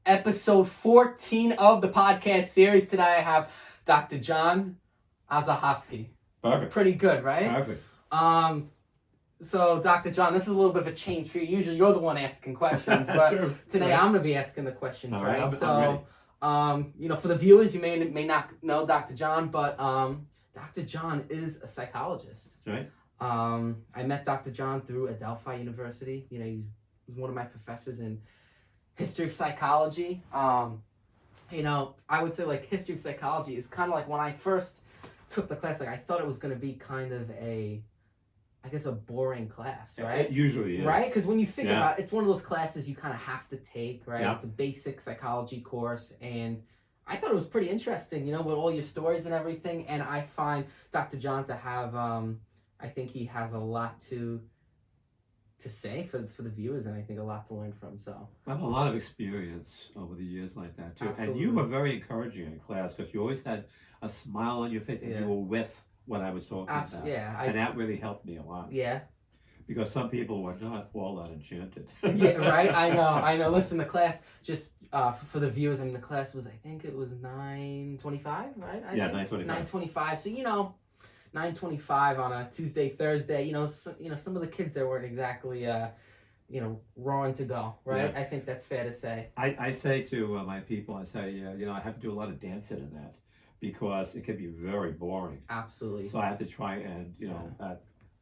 episode 14 of the podcast series. Today I have Dr. John Ozenosky. Perfect. Pretty good, right? Perfect. So Dr. John, this is a little bit of a change for you. Usually you're the one asking questions, but True. today Right. I'm going to be asking the questions, All right? I'm So, for the viewers, you may not know Dr. John, but Dr. John is a psychologist. That's right. I met Dr. John through Adelphi University. He's one of my professors in history of psychology. I would say like history of psychology is kind of like when I first took the class, like I thought it was going to be kind of a boring class, right? It usually is. Right? Because when you think about it, it's one of those classes you kind of have to take, right? Yeah. It's a basic psychology course, and I thought it was pretty interesting, with all your stories and everything, and I find Dr. John to have, I think he has a lot to say for the viewers, and I think a lot to learn from, so. I have a lot of experience over the years like that, too. Absolutely. And you were very encouraging in class because you always had a smile on your face and you were with what I was talking about. Yeah. And that really helped me a lot. Yeah. Because some people were not all that enchanted. Yeah, right? I know. Listen, the class, just for the viewers, the class was, I think it was 9:25, right? 9:25. 9:25. So, 9:25 on a Tuesday, Thursday, some of the kids there weren't exactly, roaring to go, right? Yeah. I think that's fair to say. I say to my people, I have to do a lot of dancing in that because it can be very boring. Absolutely. So I have to try and,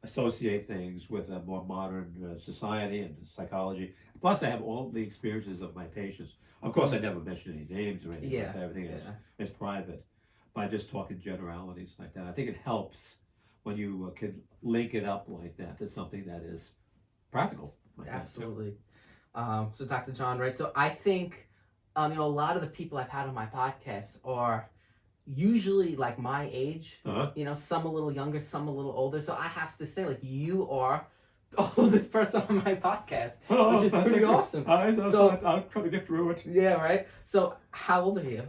associate things with a more modern society and sociology. Plus, I have all the experiences of my patients. Of course, I never mention any names or anything like that. Everything is private. By just talking generalities like that. I think it helps when you can link it up like that to something that is practical. Like Absolutely. So Dr. John, right? So I think, a lot of the people I've had on my podcast are usually like my age, some a little younger, some a little older. So I have to say, like, you are the oldest person on my podcast, which is pretty awesome. I'll try to get through it. Yeah, right? So how old are you?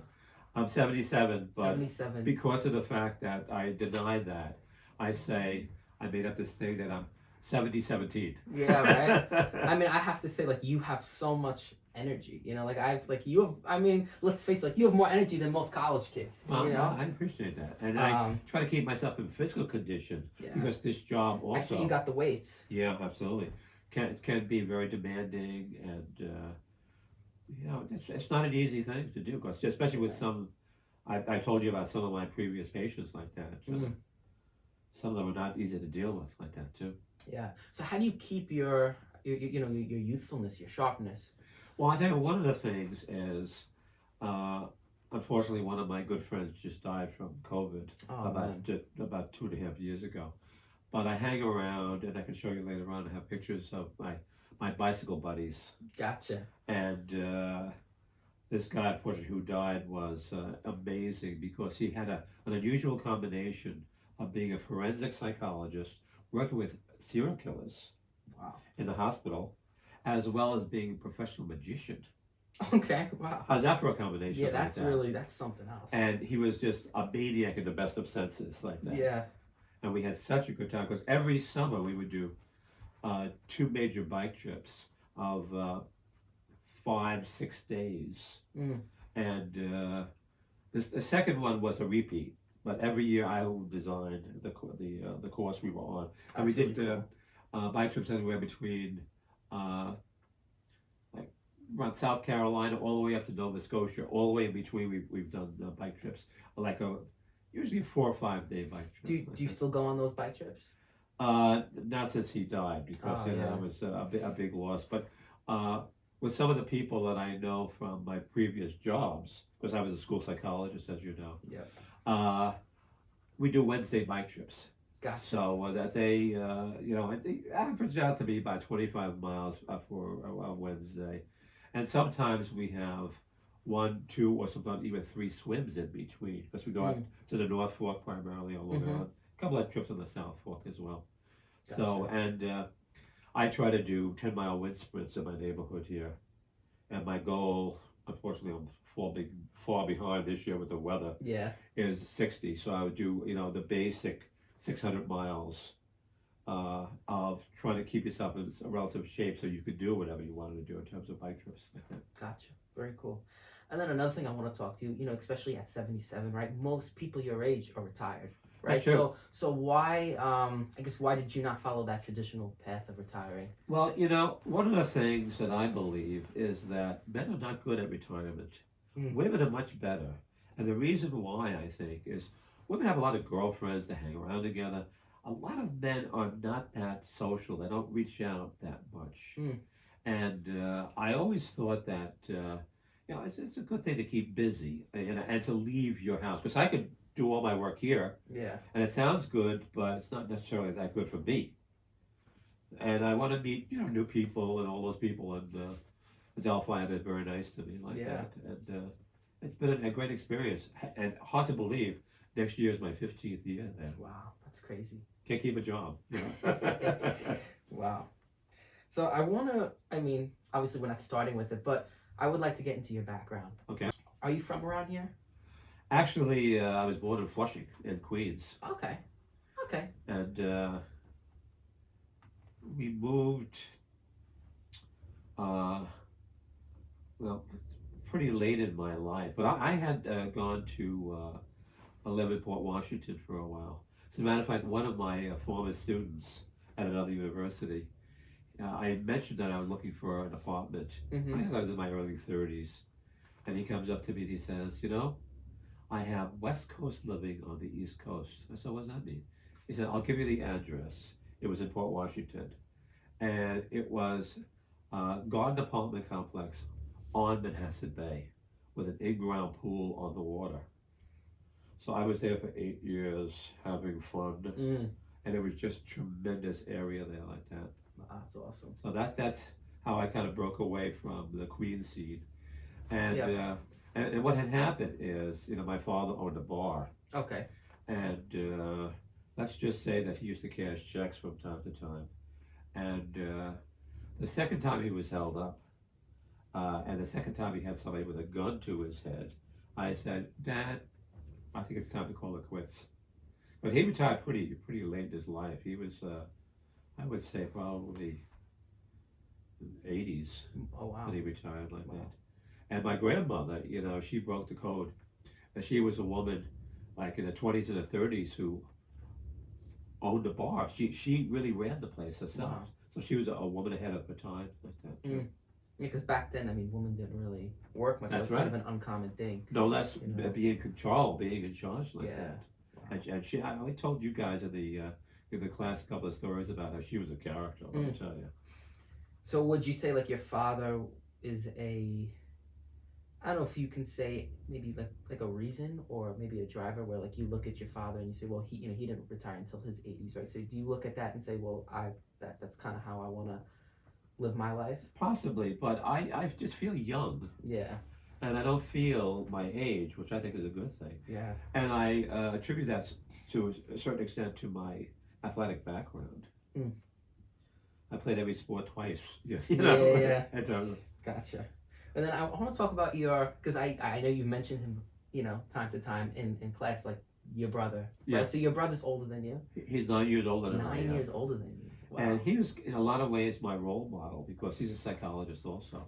I'm 77, but 77. because of the fact that I denied that, I say I made up this thing that I'm 70-17. Yeah, right? I have to say, like, you have so much energy, let's face it, you have more energy than most college kids, I appreciate that. And I try to keep myself in physical condition because this job also... I see you got the weights. Yeah, absolutely. Can be very demanding and... it's not an easy thing to do, because especially with some, I told you about some of my previous patients like that. Some of them are not easy to deal with like that too. Yeah. So how do you keep your youthfulness, your sharpness? Well, I think one of the things is, unfortunately, one of my good friends just died from COVID about 2.5 years ago. But I hang around, and I can show you later on. I have pictures of my bicycle buddies. Gotcha. And this guy, unfortunately, who died was amazing because he had an unusual combination of being a forensic psychologist, working with serial killers in the hospital, as well as being a professional magician. Okay, wow. How's that for a combination? Yeah, that's something else. And he was just a maniac in the best of senses like that. Yeah. And we had such a good time because every summer we would do 2 major bike trips of 5-6 days. And the second one was a repeat, but every year I would design the course we were on. And we did bike trips anywhere between like around South Carolina all the way up to Nova Scotia. All the way in between we've done bike trips, like usually a 4 or 5 day bike trip. Do you still go on those bike trips? Not since he died, because that was a big loss. But with some of the people that I know from my previous jobs, because I was a school psychologist, as you know, we do Wednesday bike trips. Gotcha. So that they average out to be about 25 miles for a Wednesday. And sometimes we have 1, 2, or sometimes even 3 swims in between, because we go out to the North Fork primarily, although there are a couple of trips on the South Fork as well. Gotcha. So, and I try to do 10-mile wind sprints in my neighborhood here. And my goal, unfortunately, I'm far behind this year with the weather, is 60. So I would do, the basic 600 miles of trying to keep yourself in a relative shape so you could do whatever you wanted to do in terms of bike trips. Gotcha. Very cool. And then another thing I want to talk to you, especially at 77, right? Most people your age are retired, right? That's true. So why, I guess, why did you not follow that traditional path of retiring? Well, one of the things that I believe is that men are not good at retirement. Women are much better. And the reason why, I think, is women have a lot of girlfriends to hang around together. A lot of men are not that social. They don't reach out that much. And I always thought that, it's a good thing to keep busy and to leave your house. Because I could do all my work here. Yeah. And it sounds good, but it's not necessarily that good for me. And I want to meet, new people, and all those people in Delphi have been very nice to me like that. And it's been a great experience. And hard to believe, next year is my 15th year there. Wow, that's crazy. Can't keep a job. Wow. So obviously we're not starting with it, but I would like to get into your background. Okay. Are you from around here? Actually, I was born in Flushing, in Queens. Okay. And we moved, pretty late in my life. But I had gone to live in Port Washington for a while. As a matter of fact, one of my former students at another university, I mentioned that I was looking for an apartment. I guess I was in my early 30s. And he comes up to me and he says, I have West Coast living on the East Coast. I said, what does that mean? He said, I'll give you the address. It was in Port Washington. And it was a garden apartment complex on Manhasset Bay with an in-ground pool on the water. So I was there for 8 years having fun. And it was just a tremendous area there like that. Wow, that's awesome. So that's how I kind of broke away from the Queen scene. And and what had happened is, my father owned a bar. Okay. And let's just say that he used to cash checks from time to time. And the second time he was held up, and the second time he had somebody with a gun to his head, I said, Dad, I think it's time to call it quits. But he retired pretty late in his life. He was, I would say, probably in the 80s. Oh, wow. When he retired like that. And my grandmother, she broke the code. And she was a woman like in the 20s and the 30s who owned a bar. She really ran the place herself. Wow. So she was a woman ahead of her time like that too. Yeah, because back then, women didn't really work much. That's It was kind of an uncommon thing. No less being in charge like that. Wow. And she, I told you guys in the class a couple of stories about how she was a character. Let me tell you. So would you say like your father is I don't know if you can say maybe like a reason or maybe a driver where like you look at your father and you say, well, he didn't retire until his 80s, right? So do you look at that and say, well, that's kind of how I want to live my life? Possibly, but I just feel young. Yeah. And I don't feel my age, which I think is a good thing. Yeah. And I attribute that to a certain extent to my athletic background. I played every sport twice. Yeah. Gotcha. And then I want to talk about because I know you mentioned him, time to time in class, like your brother, right? Yeah. So your brother's older than you? He's 9 years older than I am. 9 years older than you. Wow. And he was in a lot of ways my role model because he's a psychologist also.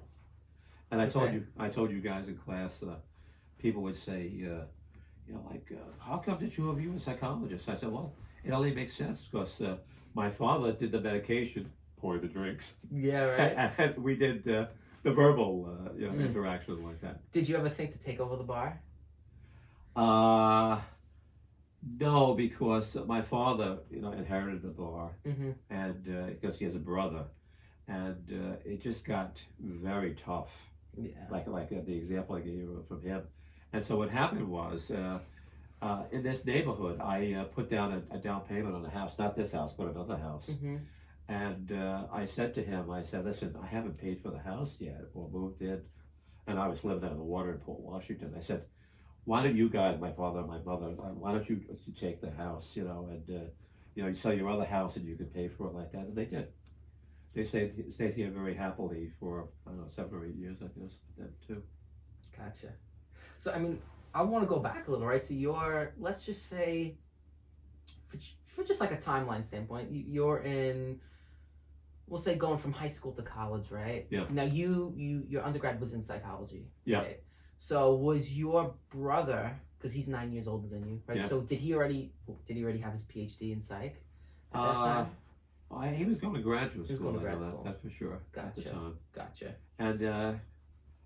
And I told you guys in class, people would say, how come the two of you are psychologists? I said, well, it only makes sense because my father did the medication, pour the drinks. Yeah, right. And we did the verbal, interaction like that. Did you ever think to take over the bar? No, because my father, inherited the bar, and because he has a brother, and it just got very tough. Yeah. Like the example I gave you from him, and so what happened was, in this neighborhood, I put down a down payment on a house, not this house, but another house. And I said to him, listen, I haven't paid for the house yet or moved in. And I was living out of the water in Port Washington. I said, why don't you guys, my father and my mother, why don't you take the house, and, you sell your other house and you can pay for it like that. And they did. They stayed here very happily for, 7 or 8 years, I guess, then too. Gotcha. So, I want to go back a little, right? So let's just say for just like a timeline standpoint, you're in, we'll say, going from high school to college, right? Yeah. Now your undergrad was in psychology. Yeah. Right? So was your brother, because he's 9 years older than you, right? Yeah. So did he already have his PhD in psych at that time? He was going to graduate school. He was going to grad school. That's for sure. Gotcha. At the time. Gotcha. And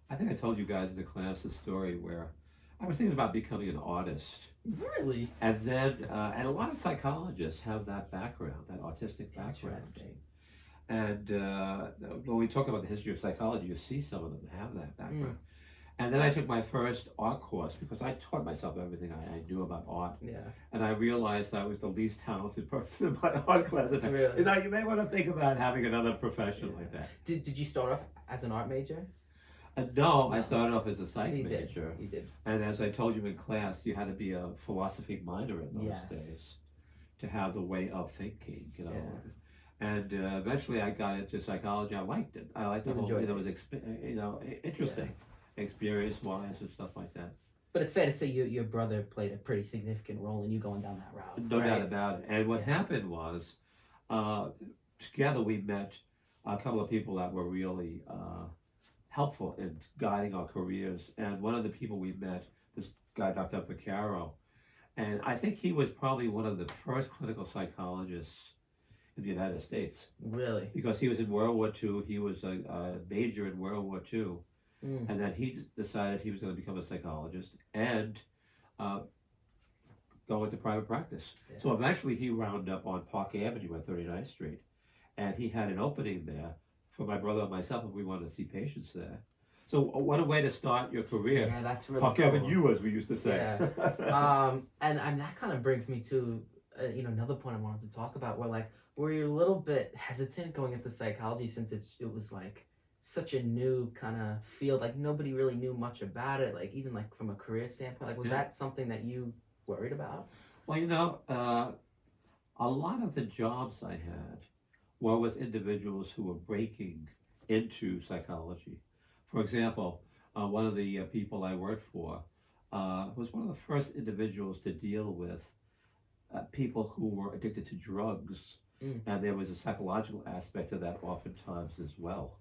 I think I told you guys in the class a story where I was thinking about becoming an artist. Really? And then, and a lot of psychologists have that background, that artistic background. Interesting. And when we talk about the history of psychology, you see some of them have that background. And then I took my first art course because I taught myself everything I knew about art. Yeah. And I realized I was the least talented person in my art class. Really? You know, you may want to think about having another profession like that. Did you start off as an art major? No, I started off as a psych major. You did. And as I told you in class, you had to be a philosophy minor in those days to have the way of thinking, you know. Yeah. And eventually I got into psychology. I liked it. I liked the whole, it was interesting, experience-wise and stuff like that. But it's fair to say your brother played a pretty significant role in you going down that route. No doubt about it. And what happened was, together we met a couple of people that were really helpful in guiding our careers. And one of the people we met, this guy, Dr. Vaccaro, and I think he was probably one of the first clinical psychologists in the United States. Really? Because he was in World War II. He was a major in World War II. And then he decided he was going to become a psychologist and go into private practice. Yeah. So eventually he wound up on Park Avenue at 39th Street. And he had an opening there for my brother and myself if we wanted to see patients there. So what a way to start your career. Yeah, that's really Park Avenue, as we used to say. Yeah. And that kind of brings me to another point I wanted to talk about, where you're a little bit hesitant going into psychology since it was like such a new kind of field. Like nobody really knew much about it. Like even like from a career standpoint, like was that something that you worried about? Well, a lot of the jobs I had were with individuals who were breaking into psychology. For example, one of the people I worked for was one of the first individuals to deal with people who were addicted to drugs. And there was a psychological aspect to that oftentimes as well.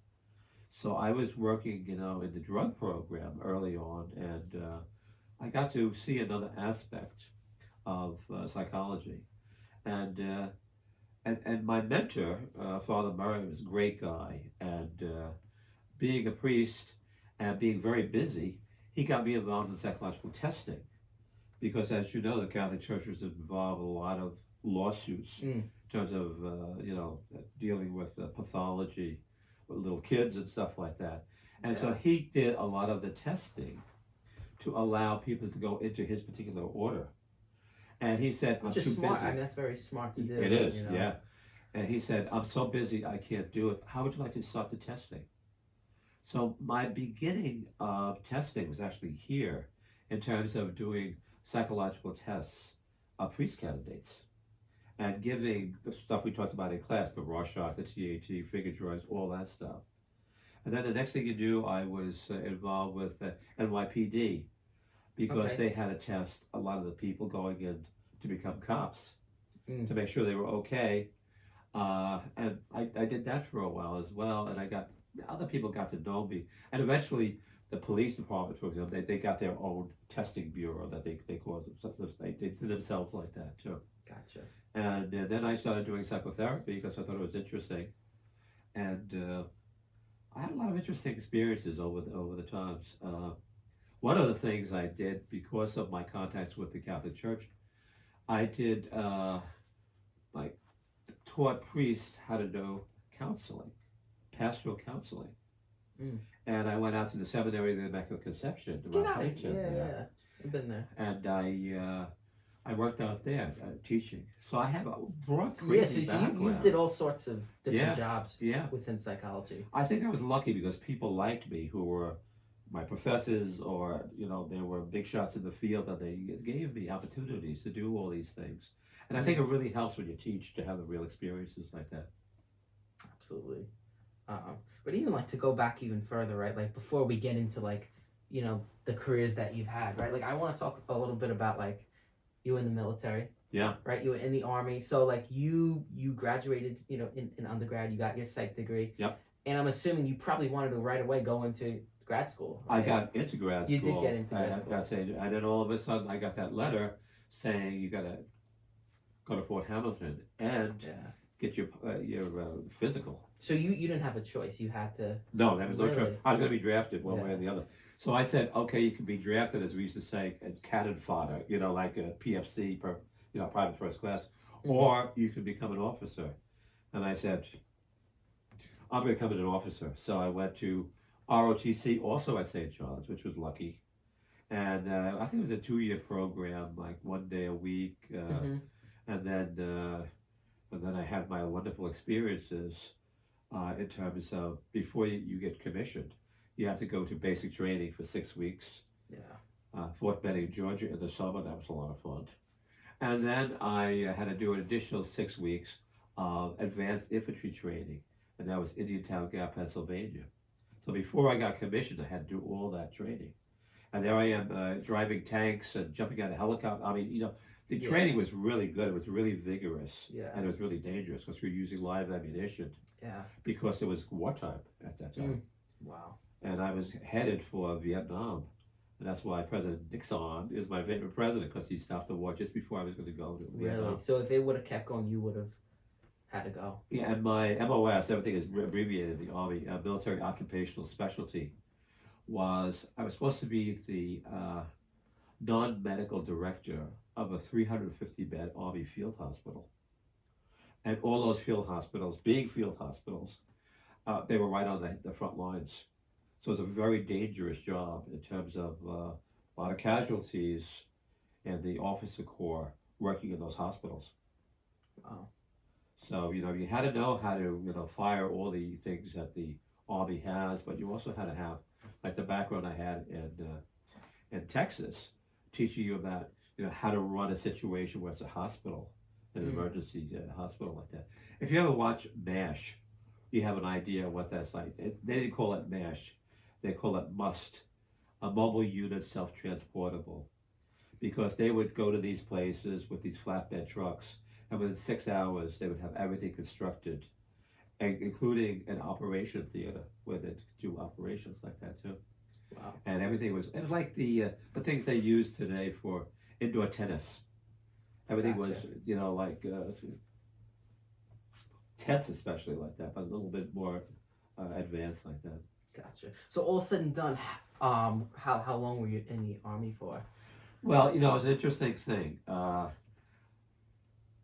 So I was working, in the drug program early on, and I got to see another aspect of psychology. And my mentor, Father Murray, was a great guy, and being a priest and being very busy, he got me involved in psychological testing, because as you know, the Catholic Church was involved in a lot of lawsuits in terms of dealing with pathology with little kids and stuff like that. And so he did a lot of the testing to allow people to go into his particular order. And he said, which is smart. Busy. I mean, that's very smart to do. It is, yeah. And he said, I'm so busy, I can't do it. How would you like to start the testing? So my beginning of testing was actually here in terms of doing psychological tests of priest candidates and giving the stuff we talked about in class, the Rorschach, the TAT, finger drawings, all that stuff. And then the next thing you do, I was involved with NYPD, because they had to test a lot of the people going in to become cops to make sure they were okay. And I did that for a while as well, and other people got to know me. And eventually, the police department, for example, they got their own testing bureau that they called themselves. They did themselves like that too. Gotcha. And then I started doing psychotherapy because I thought it was interesting. And I had a lot of interesting experiences over the times. One of the things I did, because of my contacts with the Catholic Church, I did taught priests how to do counseling, pastoral counseling. And I went out to the seminary of the Immaculate Conception. Yeah. I've been there. And I worked out there teaching. So I have a broad crazy background. You did all sorts of different jobs within psychology. I think I was lucky because people liked me who were my professors, or they were big shots in the field, that they gave me opportunities to do all these things. And I think it really helps when you teach to have the real experiences like that. Absolutely. But even to go back even further, right? Like before we get into the careers that you've had, right? Like I want to talk a little bit about you in the military, Yeah. Right? You were in the Army. So, like, you graduated, in undergrad. You got your psych degree. Yep. And I'm assuming you probably wanted to right away go into grad school. Right? I got into grad school. You did get into grad school. And then all of a sudden I got that letter saying you got to go to Fort Hamilton and get your physical. So you didn't have a choice. You had to. No, there was no choice. I was going to be drafted one way or the other. So I said, okay, you can be drafted, as we used to say, at cannon fodder, like a PFC, private first class, or you can become an officer. And I said, I'm going to become an officer. So I went to ROTC, also at St. John's, which was lucky. And I think it was a 2-year program, like 1 day a week. And then I had my wonderful experiences in terms of before you get commissioned, you have to go to basic training for 6 weeks. Yeah. Fort Benning, Georgia in the summer. That was a lot of fun. And then I had to do an additional 6 weeks of advanced infantry training, and that was Indiantown Gap, Pennsylvania. So before I got commissioned, I had to do all that training. And there I am driving tanks and jumping out of helicopters. I mean, the training was really good. It was really vigorous. Yeah. And it was really dangerous because we were using live ammunition. Yeah. Because it was wartime at that time. Wow. And I was headed for Vietnam. And that's why President Nixon is my favorite president, because he stopped the war just before I was going to go to Vietnam. Really? So if it would have kept going, you would have had to go. Yeah, and my MOS, everything is abbreviated in the Army, military occupational specialty, I was supposed to be the non-medical director of a 350-bed Army field hospital. And all those field hospitals, being field hospitals, they were right on the front lines. So it's a very dangerous job in terms of a lot of casualties and the officer corps working in those hospitals. Wow. So, you had to know how to, fire all the things that the Army has, but you also had to have, like the background I had in Texas, teaching you about, how to run a situation where it's a hospital, an emergency hospital like that. If you ever watch MASH, you have an idea of what that's like. They didn't call it MASH. They call it MUST, a mobile unit self-transportable, because they would go to these places with these flatbed trucks, and within 6 hours, they would have everything constructed, including an operation theater where they do operations like that too. Wow. And it was like the things they use today for indoor tennis. Everything was, like tents especially like that, but a little bit more advanced like that. Gotcha. So all said and done, how long were you in the Army for? Well, it was an interesting thing.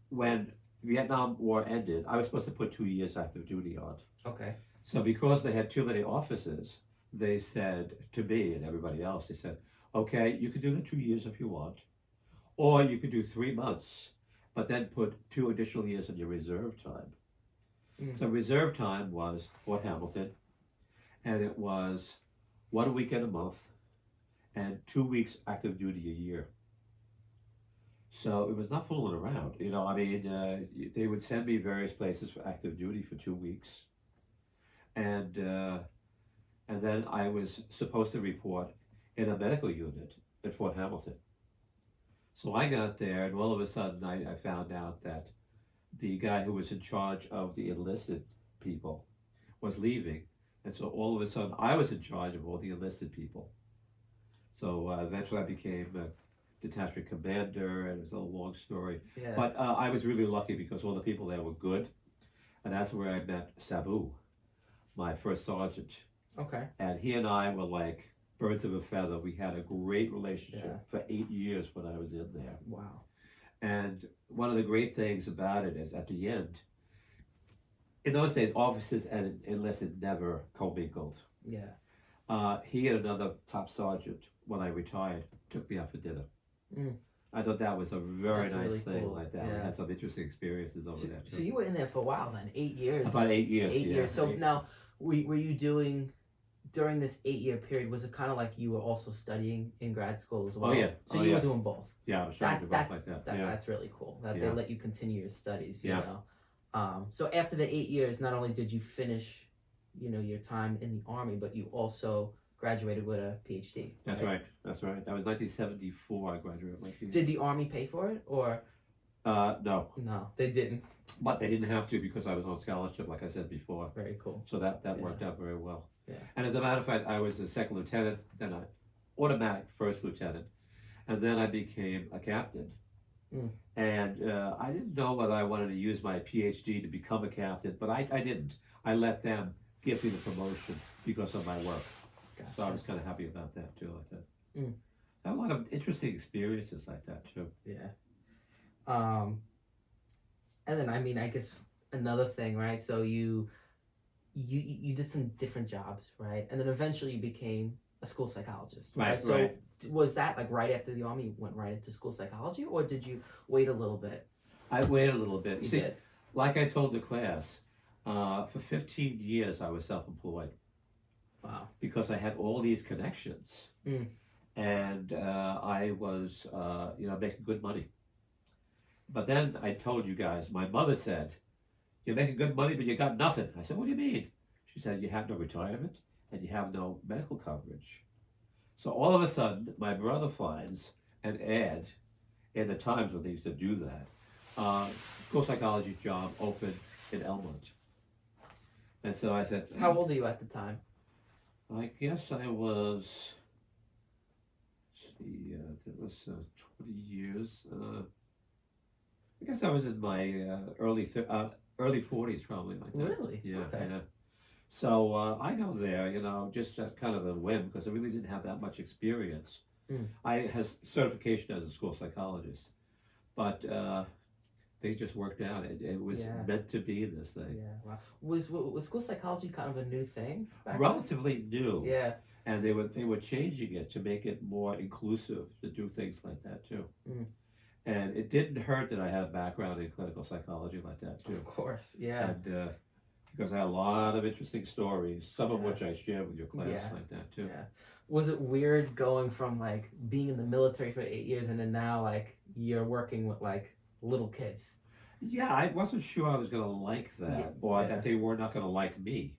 When the Vietnam War ended, I was supposed to put 2 years active duty on. Okay. So because they had too many officers, they said to me and everybody else, they said, okay, you can do the 2 years if you want, or you could do 3 months, but then put 2 additional years in your reserve time. So reserve time was Fort Hamilton, and it was 1 weekend a month and 2 weeks active duty a year. So it was not fooling around. They would send me various places for active duty for 2 weeks. And then I was supposed to report in a medical unit at Fort Hamilton. So I got there, and all of a sudden I found out that the guy who was in charge of the enlisted people was leaving. And so all of a sudden I was in charge of all the enlisted people. So eventually I became a detachment commander, and it was a long story. Yeah. But I was really lucky because all the people there were good. And that's where I met Sabu, my first sergeant. Okay. And he and I were like birds of a feather. We had a great relationship for 8 years when I was in there. Wow. And one of the great things about it is at the end, in those days, officers and enlisted never commingled. Yeah. He and another top sergeant, when I retired, took me out for dinner. I thought that was a very nice really thing, cool. Like that. Yeah. We had some interesting experiences over there too. So you were in there for a while then, 8 years. About 8 years. 8 years. So now, were you doing, during this 8-year period, was it kind of like you were also studying in grad school as well? Oh yeah. So you were doing both. Yeah, I was trying to do both like that. That's really cool. That they let you continue your studies. You know. So after the 8 years, not only did you finish, your time in the Army, but you also graduated with a PhD. That's right. That was 1974. I graduated with my PhD. Did the Army pay for it, or? No. No, they didn't. But they didn't have to because I was on scholarship, like I said before. Very cool. So that worked out very well. Yeah. And as a matter of fact, I was a second lieutenant, then I automatic first lieutenant, and then I became a captain. And I didn't know whether I wanted to use my PhD to become a captain, but I didn't. I let them give me the promotion because of my work. Gotcha. So I was kind of happy about that too, like that. Mm. I had a lot of interesting experiences like that too. Yeah. And then I guess another thing, right? So you did some different jobs, right? And then eventually you became a school psychologist, right? So was that like right after the army you went right into school psychology, or did you wait a little bit? I waited a little bit. You See, did. like I told the class, for 15 years I was self-employed. Wow. Because I had all these connections, and I was, making good money. But then I told you guys, my mother said, "You're making good money, but you got nothing." I said, "What do you mean?" She said, "You have no retirement, and you have no medical coverage." So all of a sudden, my brother finds an ad in the Times when they used to do that, school psychology job open in Elmont. And so I said, How old are you at the time? I guess I was, that was 20 years. I guess I was in my early 40s, probably like that. Really? Yeah. Okay. Yeah. So I go there, just kind of a whim because I really didn't have that much experience. I had certification as a school psychologist, but things just worked out. It was meant to be this thing. Yeah. Wow. Was school psychology kind of a new thing? Relatively new. Yeah. And they were changing it to make it more inclusive, to do things like that too. And it didn't hurt that I had a background in clinical psychology like that too. Of course, yeah. And because I had a lot of interesting stories, some of which I shared with your class like that too. Yeah. Was it weird going from like being in the military for 8 years and then now like you're working with like little kids? Yeah, I wasn't sure I was going to like that, or that they were not going to like me.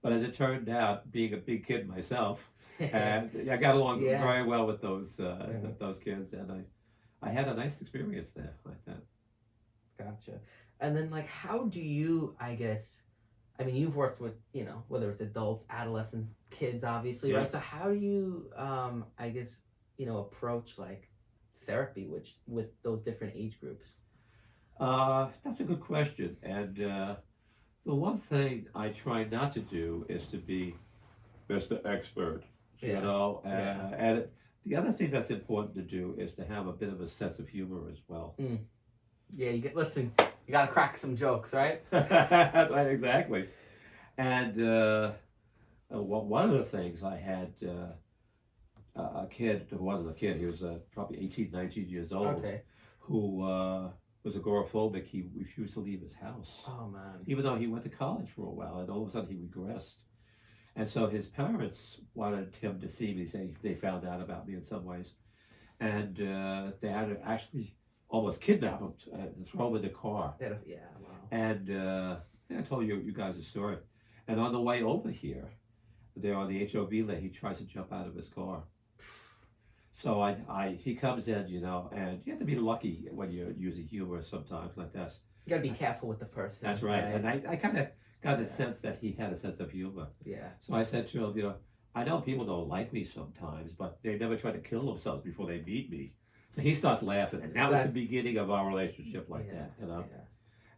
But as it turned out, being a big kid myself, and I got along very well with those kids, and I had a nice experience there like that. Gotcha. And then like, how do you, I guess, you've worked with, whether it's adults, adolescents, kids, obviously, right? So how do you, I guess, approach like therapy with those different age groups? That's a good question. And the one thing I try not to do is to be Mr. Expert, and the other thing that's important to do is to have a bit of a sense of humor as well. Yeah, you gotta crack some jokes, right? That's right, exactly. And one of the things I had a kid who wasn't a kid, he was probably 18, 19 years old, who was agoraphobic. He refused to leave his house. Oh, man. Even though he went to college for a while, and all of a sudden he regressed. And so his parents wanted him to see me. They found out about me in some ways. And they had to actually almost kidnap him and throw him in the car. Yeah, wow. And I told you guys a story. And on the way over here, there on the HOV lane, he tries to jump out of his car. So he comes in, and you have to be lucky when you're using humor sometimes like this. You gotta be careful with the person. That's right. And I kind of got the sense that he had a sense of humor. Yeah. So I said to him, I know people don't like me sometimes, but they never try to kill themselves before they meet me. So he starts laughing, and that was the beginning of our relationship like that, Yeah.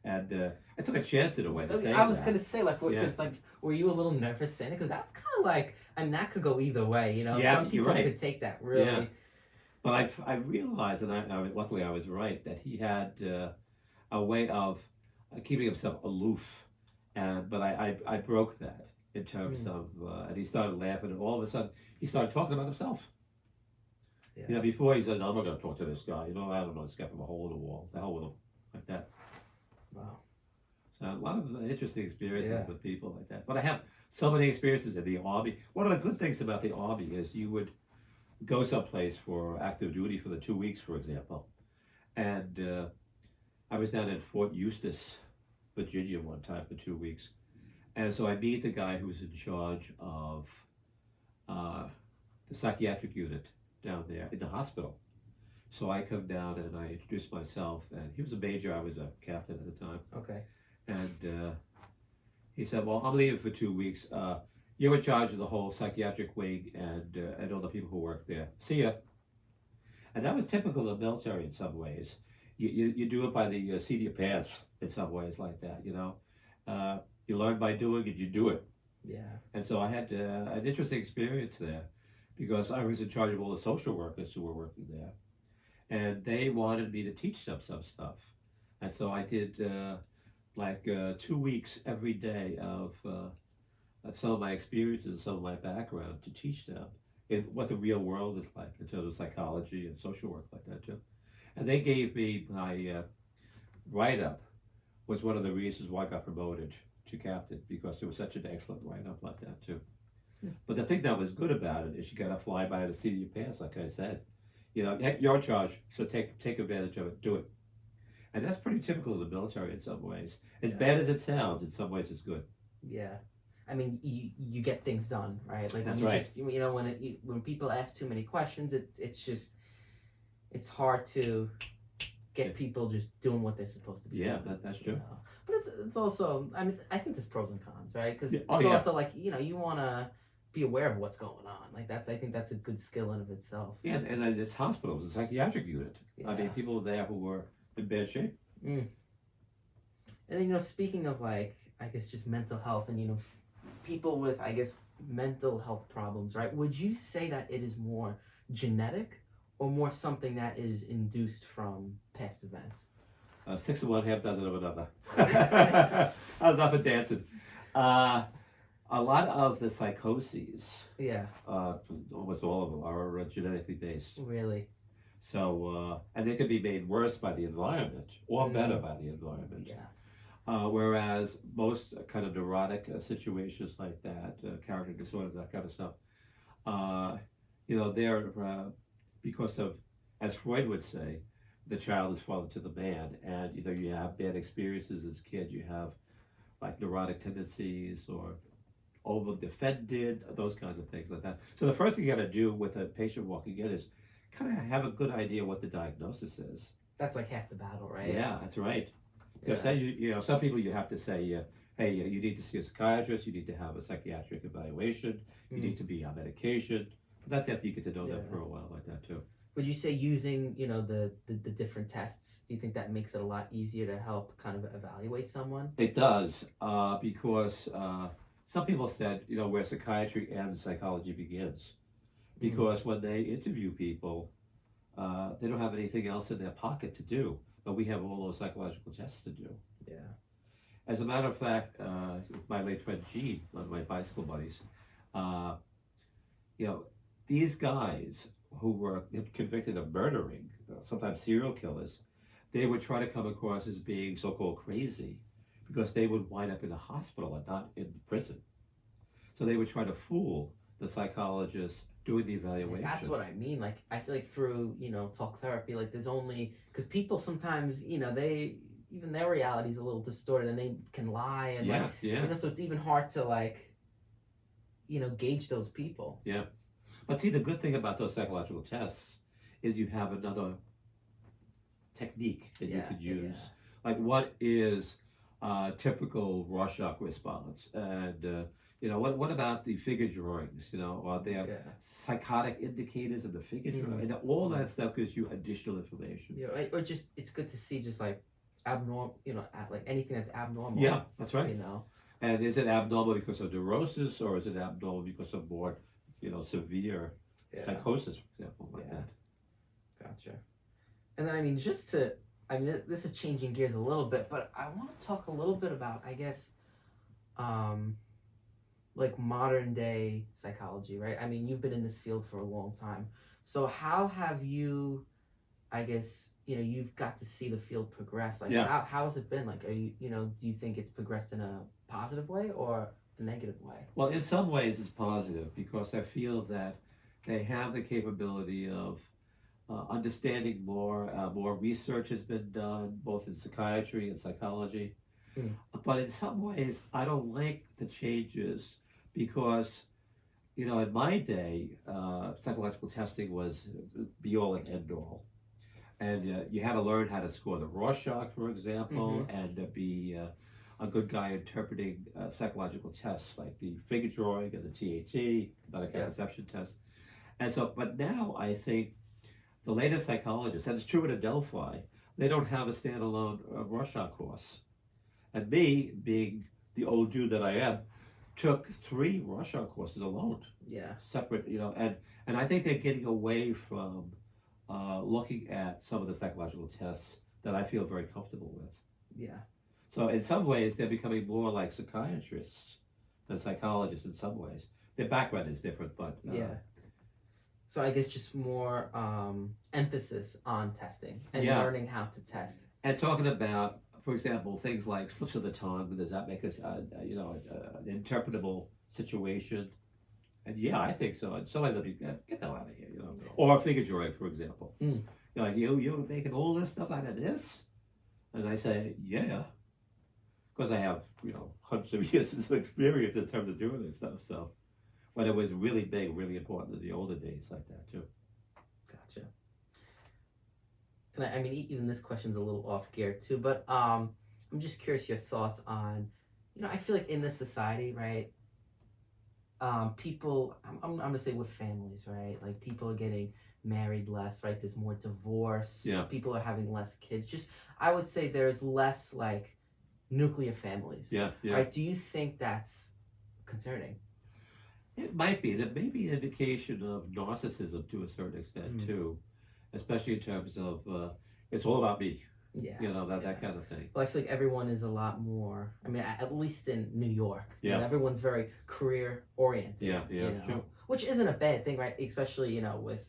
And I took a chance in a way to say that. I was going to say, like, were you a little nervous saying it? Because that's kind of like, that could go either way, Some people could take that really. Yeah. But I realized, and luckily I was right, that he had a way of keeping himself aloof. But I broke that in terms of, and he started laughing, and all of a sudden he started talking about himself. Yeah. Before he said, "No, I'm not going to talk to this guy. I don't know this guy from a hole in the wall. The hell with him," like that. Wow. So a lot of interesting experiences with people like that. But I have so many experiences in the Army. One of the good things about the Army is you would go someplace for active duty for the 2 weeks, for example. And I was down in Fort Eustis, Virginia one time for 2 weeks. And so I meet the guy who's in charge of the psychiatric unit down there in the hospital. So I come down and I introduced myself, and he was a major, I was a captain at the time. Okay. And he said, "Well, I'm leaving for 2 weeks. You're in charge of the whole psychiatric wing and all the people who work there. See ya." And that was typical of the military in some ways. You do it by the seat of your pants in some ways like that, you know. You learn by doing it, you do it. Yeah. And so I had an interesting experience there because I was in charge of all the social workers who were working there. And they wanted me to teach them some stuff. And so I did 2 weeks every day of some of my experiences, some of my background to teach them in what the real world is like in terms of psychology and social work like that too. And they gave me my write-up was one of the reasons why I got promoted to captain because it was such an excellent write-up like that too. But the thing that was good about it is you got to fly by the seat of your pants, like I said. You know, you're in charge, so take advantage of it, do it. And that's pretty typical of the military in some ways. As bad as it sounds, in some ways it's good. Yeah. I mean, you get things done, right? Like That's when right. Just, when people ask too many questions, it's hard to get people just doing what they're supposed to be doing. That's true. You know? But it's also, I mean, I think there's pros and cons, right? Because it's yeah. also like, you want to be aware of what's going on. Like I think that's a good skill in of itself. Yeah, and then it's hospitals, a psychiatric unit. Yeah. I mean, people there who were in bad shape. And then, speaking of like, I guess just mental health and, people with, I guess, mental health problems, right? Would you say that it is more genetic or more something that is induced from past events? 6 of one, half dozen of another. Enough of dancing. A lot of the psychoses, almost all of them, are genetically based. Really? So, and they can be made worse by the environment or better by the environment. Yeah. Whereas most kind of neurotic situations like that, character disorders, that kind of stuff, they're because of, as Freud would say, the child is father to the man, and you have bad experiences as a kid, you have like neurotic tendencies or over defended, those kinds of things like that. So the first thing you got to do with a patient walking in is kind of have a good idea what the diagnosis is. That's like half the battle, right? Yeah, that's right. Yeah. Because some people you have to say, hey, you need to see a psychiatrist, you need to have a psychiatric evaluation, you need to be on medication. But that's after you get to know them for a while like that too. Would you say using, the different tests, do you think that makes it a lot easier to help kind of evaluate someone? It does, because some people said, where psychiatry ends, psychology begins. Because when they interview people, they don't have anything else in their pocket to do. But we have all those psychological tests to do. Yeah. As a matter of fact, my late friend Gene, one of my bicycle buddies, these guys who were convicted of murdering, sometimes serial killers, they would try to come across as being so-called crazy because they would wind up in a hospital and not in prison. So they would try to fool the psychologists doing the evaluation. That's what I mean. Like, I feel like through, talk therapy, like there's only, because people sometimes, even their reality is a little distorted and they can lie and so it's even hard to gauge those people. Yeah. But see, the good thing about those psychological tests is you have another technique that you could use. Like, what is typical Rorschach response? And, what about the figure drawings? Are there psychotic indicators in the figure drawing? And all that stuff gives you additional information. Yeah, or just, it's good to see just like abnormal, like anything that's abnormal. Yeah, that's right. And is it abnormal because of neurosis or is it abnormal because of more, severe psychosis, for example, like that? Gotcha. And then, this is changing gears a little bit, but I want to talk a little bit about, I guess, like modern day psychology, right? I mean, you've been in this field for a long time. So how have you, I guess, you've got to see the field progress. Like, how has it been? Like, are you, do you think it's progressed in a positive way or a negative way? Well, in some ways it's positive because I feel that they have the capability of understanding more. More research has been done, both in psychiatry and psychology. But in some ways, I don't like the changes because, in my day, psychological testing was be all and end all. and you had to learn how to score the Rorschach, for example, and be a good guy interpreting psychological tests like the figure drawing and the TAT, Medicare perception test. And so, but now I think the latest psychologists, and it's true at Adelphi, they don't have a standalone Rorschach course. And me, being the old Jew that I am, took 3 Rorschach courses alone. Yeah. Separate, and I think they're getting away from looking at some of the psychological tests that I feel very comfortable with. Yeah. So in some ways, they're becoming more like psychiatrists than psychologists in some ways. Their background is different, but... yeah. So I guess just more emphasis on testing and learning how to test. And talking about, for example, things like slips of the tongue. Does that make us, an interpretable situation? And yeah, I think so. And so I get the hell out of here, Or a figure drawing, for example. Like, you're making all this stuff out of this? And I say, yeah. Because I have, hundreds of years of experience in terms of doing this stuff, so... But it was really big, really important in the older days like that, too. Gotcha. And I mean, even this question's a little off gear, too, but I'm just curious your thoughts on, I feel like in this society, right, people, I'm going to say with families, right, like people are getting married less, right, there's more divorce, people are having less kids, I would say there's less, like, nuclear families. Right? Do you think that's concerning? It might be. That may be an indication of narcissism to a certain extent, too. Especially in terms of, it's all about me. Yeah. That kind of thing. Well, I feel like everyone is a lot more, I mean, at least in New York. Everyone's very career-oriented. Sure. Which isn't a bad thing, right? Especially, with,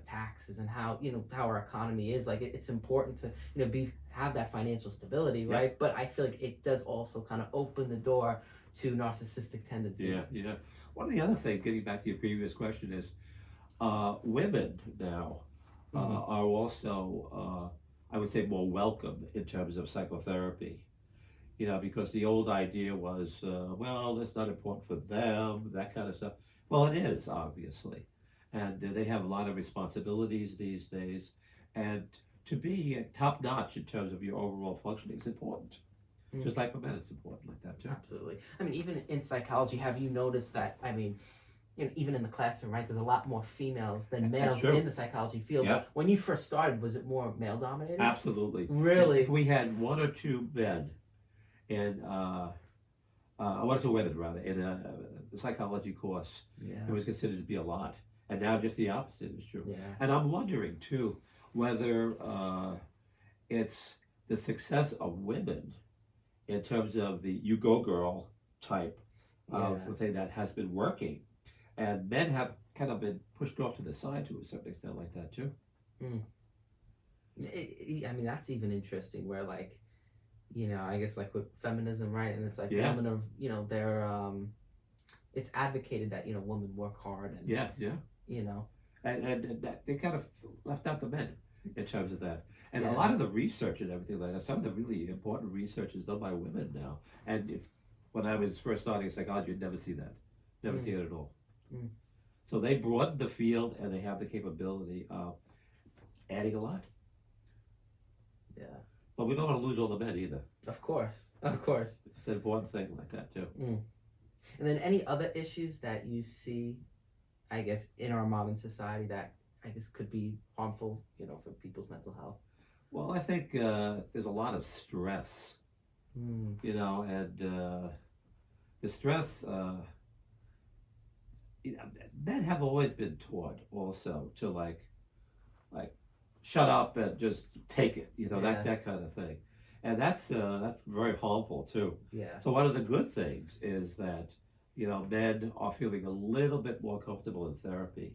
taxes and how, how our economy is. Like, it's important to, have that financial stability, right? But I feel like it does also kind of open the door to narcissistic tendencies. Yeah. One of the other things, getting back to your previous question, is women now are also, I would say, more welcome in terms of psychotherapy. Because the old idea was, well, that's not important for them, that kind of stuff. Well, it is, obviously. And they have a lot of responsibilities these days. And to be top-notch in terms of your overall functioning is important. Just like for men, it's important like that, too. Absolutely. I mean, even in psychology, have you noticed that, even in the classroom, right, there's a lot more females than males in the psychology field. Yeah. When you first started, was it more male-dominated? Absolutely. Really? We had 1 or 2 men in, 1 or 2 women, rather, in a psychology course. It was considered to be a lot. And now just the opposite is true. And I'm wondering, too, whether it's the success of women in terms of the you go girl type of thing that has been working. And men have kind of been pushed off to the side to a certain extent like that, too. That's even interesting where, like, I guess, like, with feminism, right? And it's like women are, they're, it's advocated that, women work hard and, And that they kind of left out the men in terms of that. And a lot of the research and everything like that, some of the really important research is done by women now. And when I was first starting psychology, you'd never see that. Never see it at all. So they broadened the field and they have the capability of adding a lot. But we don't want to lose all the men either. Of course. It's an important thing like that, too. And then any other issues that you see, I guess, in our modern society that I guess could be harmful, for people's mental health? Well, I think there's a lot of stress, and the stress, men have always been taught also to like shut up and just take it, that kind of thing. And that's very harmful too. So one of the good things is that, men are feeling a little bit more comfortable in therapy.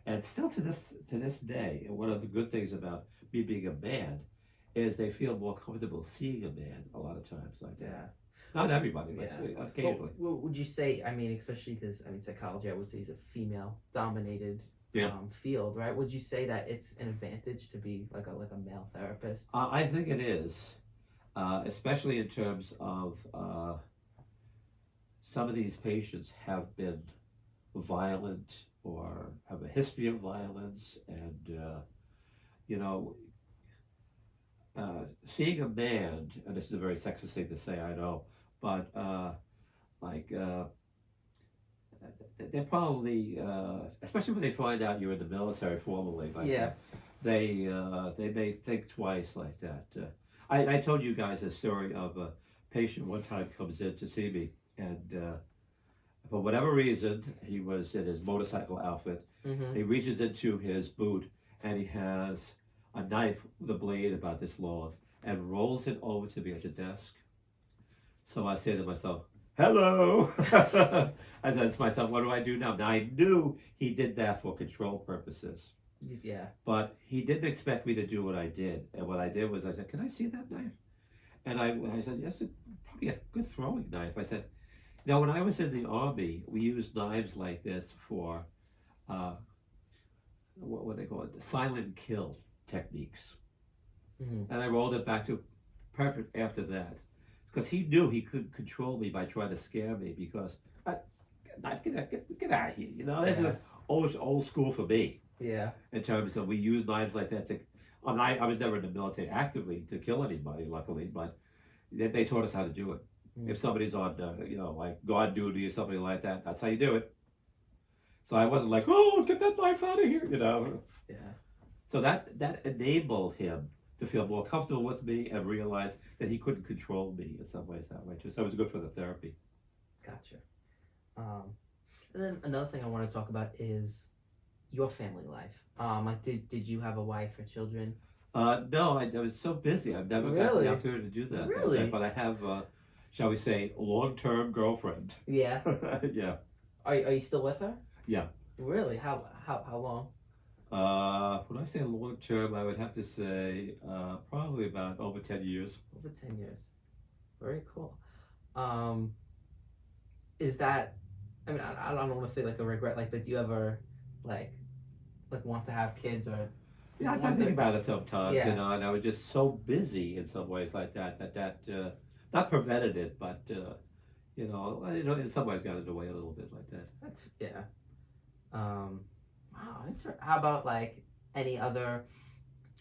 And still to this day, and one of the good things about me being a man is they feel more comfortable seeing a man a lot of times like that. Not everybody, but occasionally. Well, would you say, especially because, psychology, I would say, is a female-dominated field, right? Would you say that it's an advantage to be like a male therapist? I think it is, especially in terms of some of these patients have been violent or have a history of violence, and you know, seeing a man, and this is a very sexist thing to say, I know, but like they're probably, especially when they find out you're in the military formally, like Yeah. they may think twice like that. I told you guys a story of a patient one time comes in to see me, and for whatever reason, he was in his motorcycle outfit. Mm-hmm. He reaches into his boot and he has a knife with a blade about this long and rolls it over to me at the desk. So I say to myself, hello. I said to myself, what do I do now? Now I knew he did that for control purposes. Yeah. But he didn't expect me to do what I did. And what I did was I said, can I see that knife? And I said, yes, it's probably a good throwing knife. I said, now when I was in the Army, we used knives like this for, what they call it, silent kill techniques. Mm-hmm. And I rolled it back to perfect after that. Because he knew he could control me by trying to scare me because, get out of here, you know, this is old school for me. Yeah. In terms of we use knives like that to, I was never in the military actively to kill anybody, luckily, but they taught us how to do it. If somebody's on, like guard duty or something like that, that's how you do it. So I wasn't like, oh, get that knife out of here, you know. Yeah. So that enabled him to feel more comfortable with me and realize that he couldn't control me in some ways that way too. So it was good for the therapy. Gotcha. And then another thing I want to talk about is your family life. Like, did you have a wife or children? No, I was so busy. I've never got the opportunity to do that. Really? But I have, shall we say, long-term girlfriend. Yeah. Yeah. Are you still with her? Yeah. Really? How long? When I say long-term, I would have to say probably about over 10 years. Over 10 years. Very cool. Is that? I mean, I don't want to say like a regret, like, but do you ever like want to have kids or? Yeah, I think about it sometimes, Yeah. you know, and I was just so busy in some ways like that not prevented it, but in some ways got in the way a little bit like that. That's wow. How about like any other,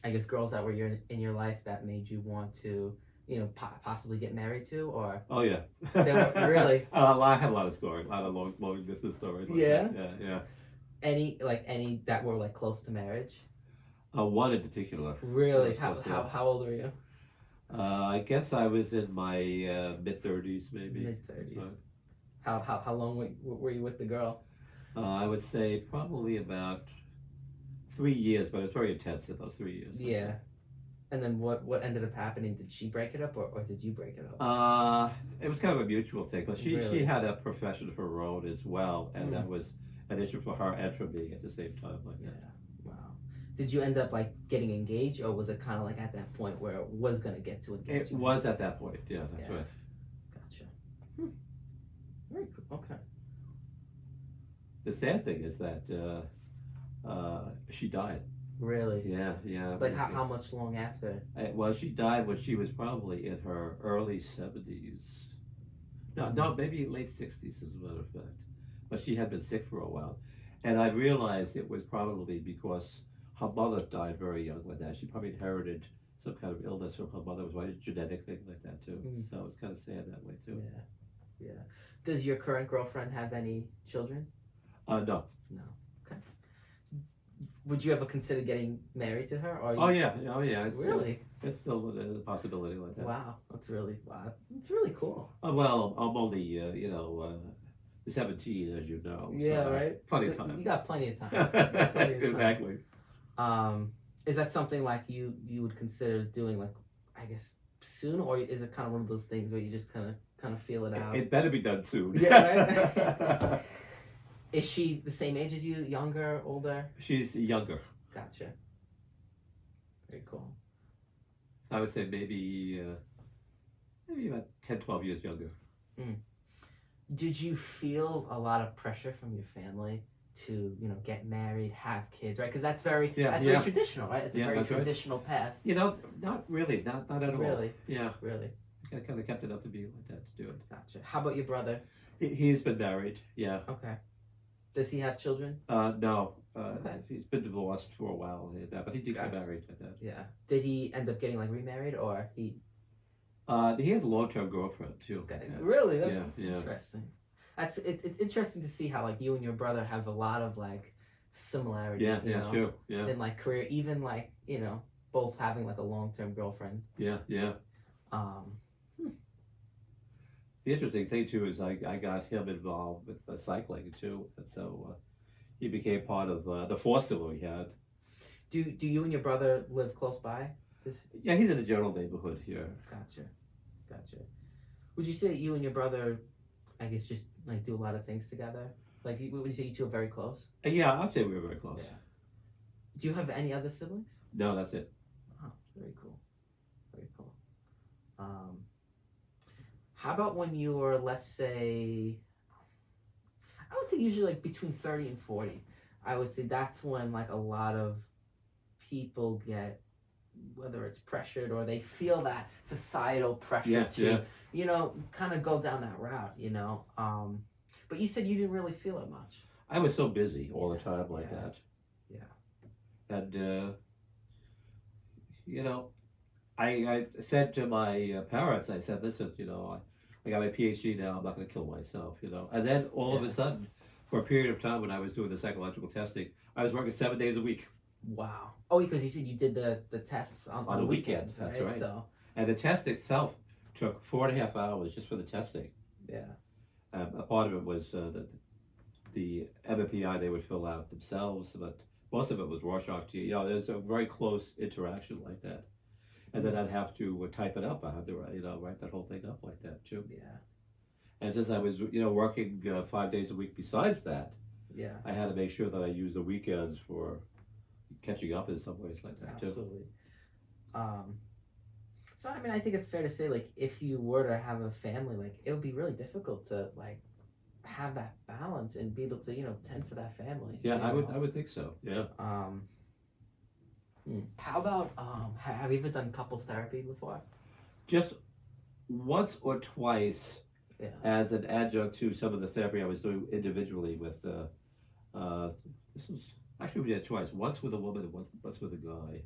I guess, girls that were in your life that made you want to, possibly get married to, or? Oh yeah. They were, really? I have a lot of stories, a lot of long distance stories. Like Yeah. That. Yeah. Any that were like close to marriage? One in particular. Really? How old were you? I guess I was in my mid-30s, maybe. Mid-30s. How long were you with the girl? I would say probably about 3 years, but it was very intense in those 3 years. Yeah. And then what ended up happening? Did she break it up or did you break it up? It was kind of a mutual thing, because she had a profession of her own as well, and that was an issue for her and for me at the same time. Like that. Wow. Did you end up like getting engaged, or was it kind of like at that point where it was going to get to engagement? It was at that point, yeah, that's right. Gotcha. Very cool. Okay. The sad thing is that she died. Really? Yeah. Like how much long after? Well, she died when she was probably in her early 70s. No, maybe late 60s, as a matter of fact. But she had been sick for a while. And I realized it was probably because her mother died very young with that. She probably inherited some kind of illness from her mother. It was a genetic thing like that, too. So it's kind of sad that way, too. Yeah. Does your current girlfriend have any children? No. No. Okay. Would you ever consider getting married to her? Or Oh yeah. It's, really? It's still a possibility like that. Wow. That's really cool. Well, I'm only 17, as you know. Yeah, so right. Plenty of time. You got plenty of time. Exactly. Is that something like you would consider doing, like, I guess, soon, or is it kind of one of those things where you just kind of feel it out? It better be done soon. Yeah, right. Is she the same age as you? Younger, older? She's younger. Gotcha. Very cool. So I would say maybe about 10, 12 years younger. Did you feel a lot of pressure from your family to, get married, have kids, right? Because that's very traditional, right? It's a very traditional path. Not really, not at all. Really? Yeah. Really? I kind of kept it up to be like that to do it. Gotcha. How about your brother? He's been married. Yeah. Okay. Does he have children? No. Okay. He's been divorced for a while, but he did get married like that. Yeah. Did he end up getting like remarried, or he? He has a long-term girlfriend too. Okay. Really? That's yeah. interesting. It's interesting to see how like you and your brother have a lot of like similarities. Yeah, sure. Yeah. In like career, even like both having like a long-term girlfriend. Yeah. The interesting thing too is I got him involved with cycling too, and so he became part of the foursome we had. Do you and your brother live close by? Yeah, he's in the general neighborhood here. Gotcha. Would you say that you and your brother, I guess, just like do a lot of things together? Like, would you say you two are very close? Yeah, I'd say we were very close. Yeah. Do you have any other siblings? No, that's it. Oh, very cool. How about when you were, let's say, I would say usually like between 30 and 40. I would say that's when like a lot of people get, whether it's pressured or they feel that societal pressure to, kind of go down that route, But you said you didn't really feel it much. I was so busy all the time like that. Yeah. And, I said to my parents, I said, listen, I got my PhD now, I'm not going to kill myself, And then all of a sudden, for a period of time when I was doing the psychological testing, I was working 7 days a week. Wow. Oh, because you said you did the tests on the weekends, right? That's right. So. And the test itself took 4.5 hours just for the testing. Yeah. A part of it was the MMPI they would fill out themselves, but most of it was Rorschach. There's a very close interaction like that. And then I'd have to type it up. I had to write that whole thing up like that too. Yeah. And since I was working 5 days a week besides that, I had to make sure that I used the weekends for catching up in some ways like that too. Absolutely. So I mean, I think it's fair to say, like, if you were to have a family, like, it would be really difficult to like have that balance and be able to tend for that family. Yeah, I would think so. Yeah. How about have you ever done couples therapy before? Just once or twice, as an adjunct to some of the therapy I was doing individually with. This was actually we did it twice. Once with a woman and once with a guy.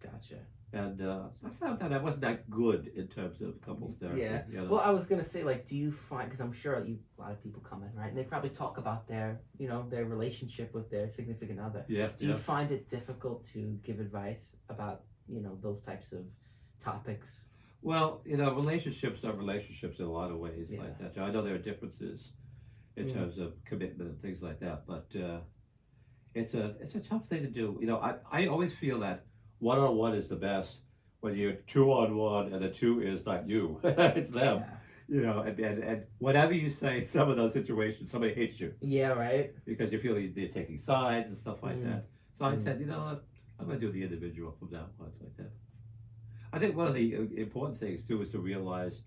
Gotcha. And I found that I wasn't that good in terms of couples therapy. Yeah. Well, I was gonna say, like, do you find, because I'm sure a lot of people come in, right, and they probably talk about their their relationship with their significant other. Yeah. Do you find it difficult to give advice about those types of topics? Well, relationships are relationships in a lot of ways like that. I know there are differences in terms of commitment and things like that, but it's a tough thing to do. I always feel that one-on-one is the best when you're 2-on-1 and a 2 is not you. It's them. Yeah. And whatever you say in some of those situations, somebody hates you. Yeah, right. Because you feel they're taking sides and stuff like that. So I said, what? I'm going to do the individual from now on like that. I think one of the important things too is to realize,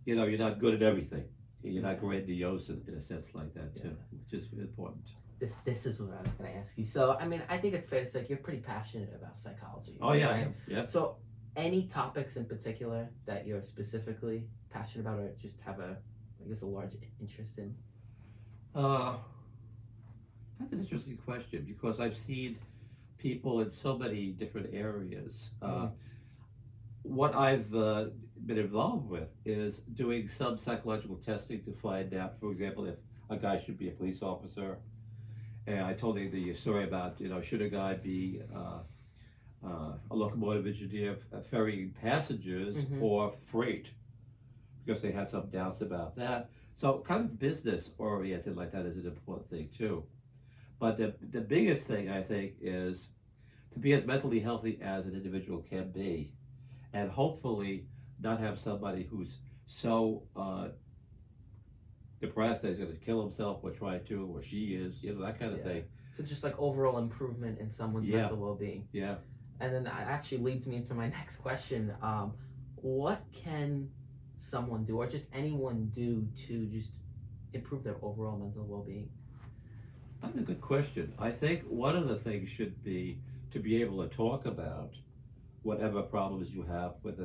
you're not good at everything. You're not grandiose in a sense like that too, which is important. This is what I was going to ask you. So, I mean, I think it's fair to say you're pretty passionate about psychology. Oh, yeah. Right? Yeah. So, any topics in particular that you're specifically passionate about or just have a large interest in? That's an interesting question because I've seen people in so many different areas. What I've been involved with is doing some psychological testing to find out, for example, if a guy should be a police officer. And I told you the story about, should a guy be a locomotive engineer ferrying passengers or freight? Because they had some doubts about that. So kind of business oriented like that is an important thing too. But the biggest thing I think is to be as mentally healthy as an individual can be, and hopefully not have somebody who's so depressed that he's going to kill himself or try to, or she is, that kind of thing. So just like overall improvement in someone's mental well-being. Yeah. And then that actually leads me into my next question. What can someone do, or just anyone do, to just improve their overall mental well-being? That's a good question. I think one of the things should be to be able to talk about whatever problems you have with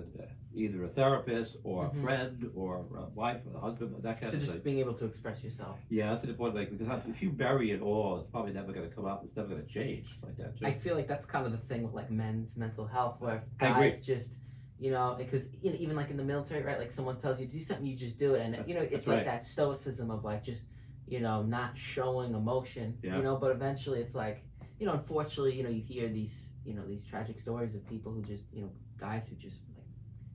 either a therapist or a friend or a wife or a husband, that kind So of just thing. being able to express yourself. Yeah, that's an important thing because if you bury it all, it's probably never going to come out. It's never going to change like that too. I feel like that's kind of the thing with like men's mental health, where I agree. guys just, you know, because you know, even like in the military, right? Like someone tells you to do something, you just do it, and you know, it's like right. that stoicism of like just, you know, not showing emotion. Yeah. You know, but eventually it's like, you know, unfortunately, you know, you hear these, you know, these tragic stories of people who just, you know, guys who just like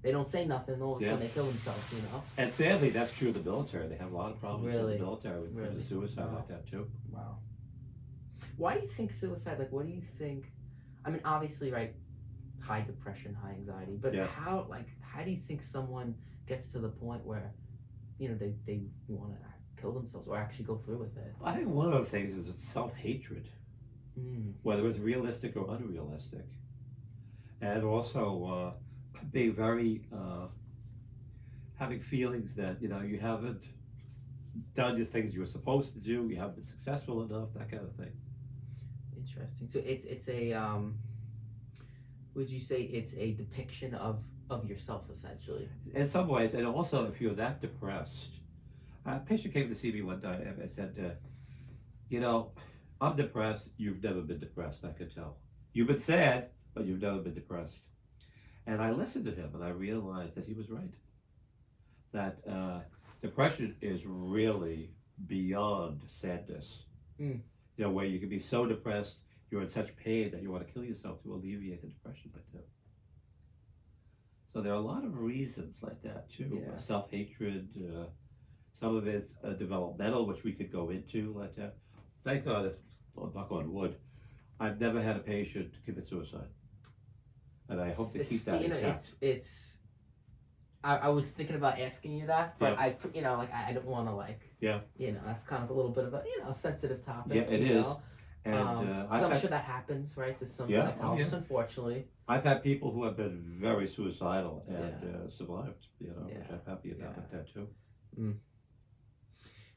they don't say nothing, all of a sudden they kill themselves. You know. And sadly, that's true of the military. They have a lot of problems with the military with suicide like that too. Wow. Why do you think suicide? Like, what do you think? I mean, obviously, right? High depression, high anxiety, but how do you think someone gets to the point where, you know, they want to kill themselves or actually go through with it? I think one of the things is self-hatred, whether it's realistic or unrealistic, and also being very having feelings that you know you haven't done the things you were supposed to do, you haven't been successful enough, that kind of thing. Interesting. So it's a would you say it's a depiction of yourself essentially? In some ways, and also if you're that depressed, a patient came to see me one day and I said, you know, I'm depressed. You've never been depressed. I could tell. You've been sad, but you've never been depressed. And I listened to him and I realized that he was right. That depression is really beyond sadness. You know, where you can be so depressed, you're in such pain that you want to kill yourself to alleviate the depression like that. So there are a lot of reasons like that too. Self-hatred, some of it's developmental, which we could go into like that. Thank God, knock on wood, I've never had a patient commit suicide. And I hope to keep that intact. I was thinking about asking you that, but I, you know, like I don't want to like, you know, that's kind of a little bit of a, you know, sensitive topic. Yeah, it is. Know? And I'm sure that happens, right, to some psychologists, unfortunately. I've had people who have been very suicidal and survived, you know, which I'm happy about that too.